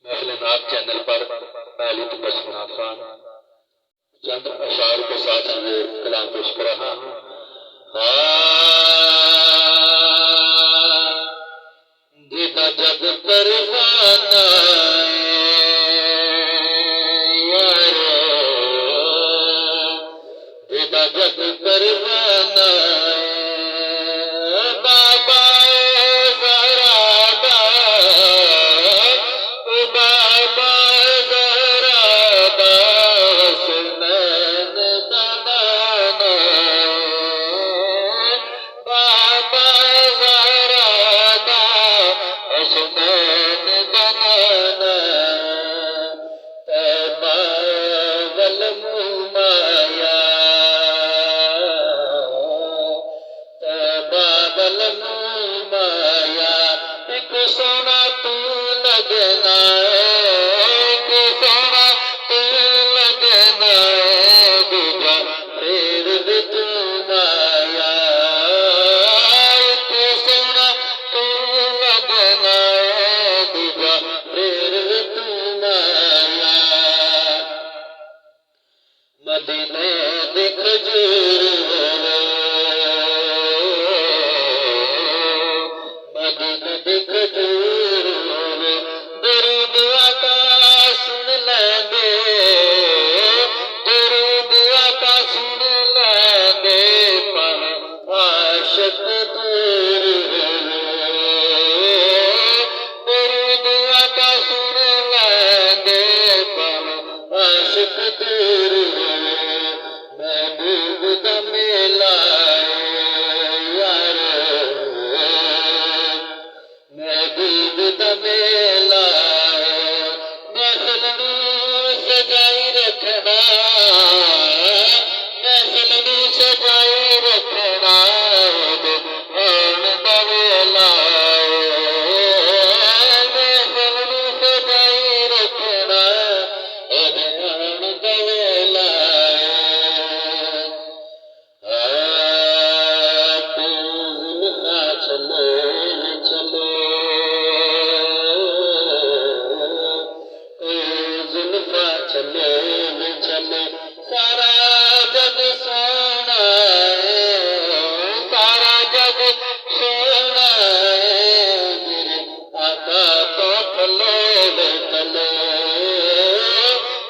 महफिल नाथ चैनल पर मैं अली बसनाथ खान चंद अशार के साथ ये कलाम पेश कर रहा हूँ। दिदा जग परवाना दिदा जग परवाना बाबा ज़हरा बाबा ज़हरा सुनैन दनाना बाबा ज़हरा सुनैन दनाना तैबा वल मुमाया तैबा वल मुमाया एक सोना तू लगना एक सोना तू लगना दूजा फिर भी तू माया एक सोना तू लगना दूजा फिर भी तू माया मदीने दी खजूर मदीने दी खजूर दरूद आका सुन लेंदे दरूद आका सुन लेंदे पर आशिक दूर दरूद आका सुन लेंदे पर आशिक दूर महबूब दा मेला यार महबूब दा मेला महफिल नूं सजाई रखना महफिल नूं सजाई रखना आउण दा वेला महफिल नूं सजाई रखना आउण दा वेला चलो चलो जुल्फा चले चले सारा जग सोना सारा जग सोना मेरे आका तो थले तले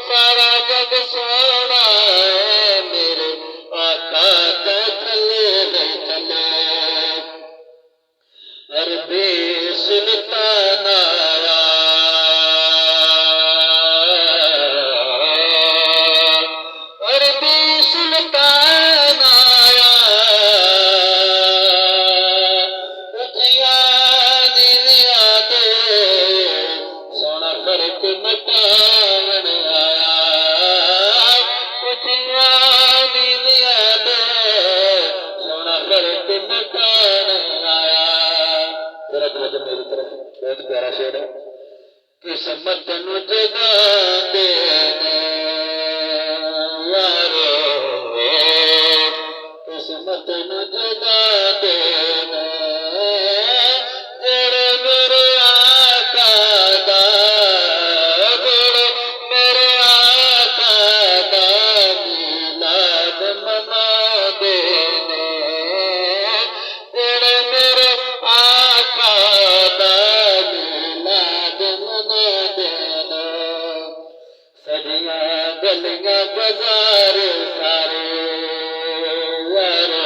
सारा जग सोना मेरे आका तो थले तले अरबी सुल्तान आया अरबी सुल्तान आया उठिया नीलिया दे सोना फर्क मटावन आया उठिया नीलिया दे सोना फर्क मटावन आया। जरा तवज्जो मेरी तरफ बहुत प्यारा शेर है। किस्मत नू जगा देने यारो किस्मत नू जगा देने जेड़े मेरे आका दा जेड़े मेरे आका दा मीलाद मना देने जेड़े मेरे आका दा मीलाद मना देना सजियां गलियां बाजार सारे यारो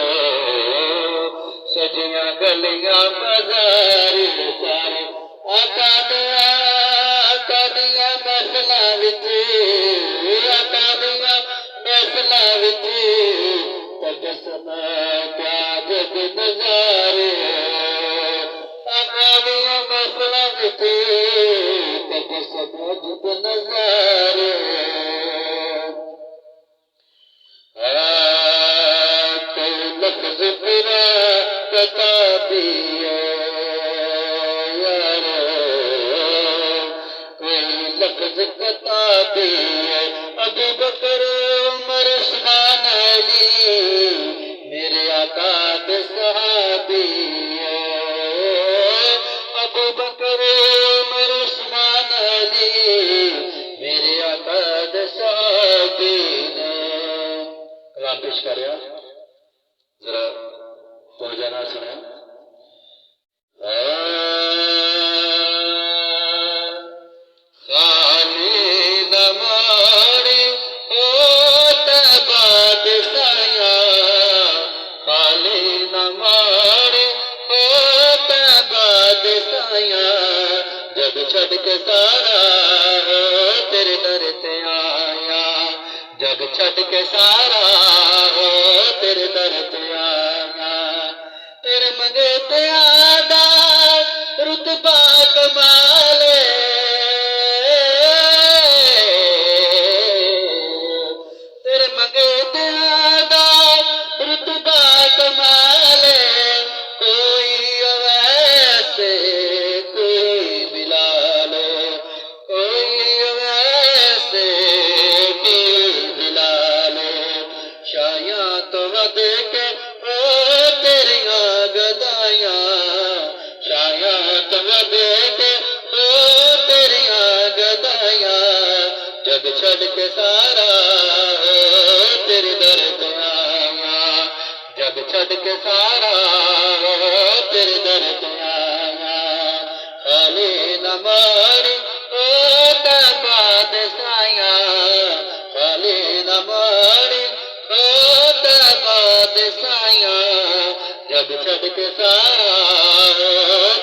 सजियां गलियां बाजार सारे आका दियां महफिलां विच आका दियां महफिलां विच तबसमा क्या जग नज़ारे आका दियां महफिलां विच तबसमा जग नज़ारे कोई लफ्ज़ बुरा बता दिया यारो कोई लफ्ज़ बता दिया अबू बकर उमर उस्मान अली मेरे आका दे सहाबी अबू बकर उमर उस्मान अली पेश कर रहा, जरा हो जाना सुने। खाली न मारे ओ तबाद साया, खाली न मारे ओ तबाद साया, जग छड़ के सारा तेरे दर ते आया, जग छड़ के सारा तेरे दर ते आया। तेरे मंगे ते आदा रुतबा कमाले, तेरे मंगे ते आदा रुतबा कमाले, कोई अवैसे कोई बिलाल, कोई अवैसे कोई बिलाल, शाया तो वध के ओ तेरिया गदाया, शाया तो वध के ओ तेरिया गदाया, जग छड़ के सारा तेरे दर ते आया, जग छड़ के सारा तेरे दर ते आया। खाली न मारी ओ तबाद साया, खाली न मारी ओ तबाद साया, जग छड़ के सारा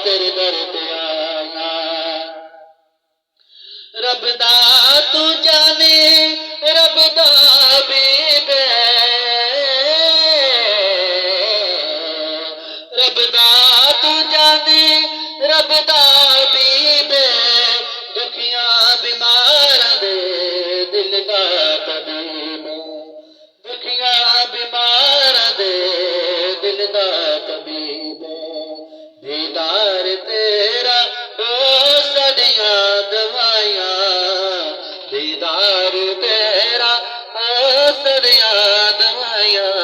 तेरे दर ते आया। रब दा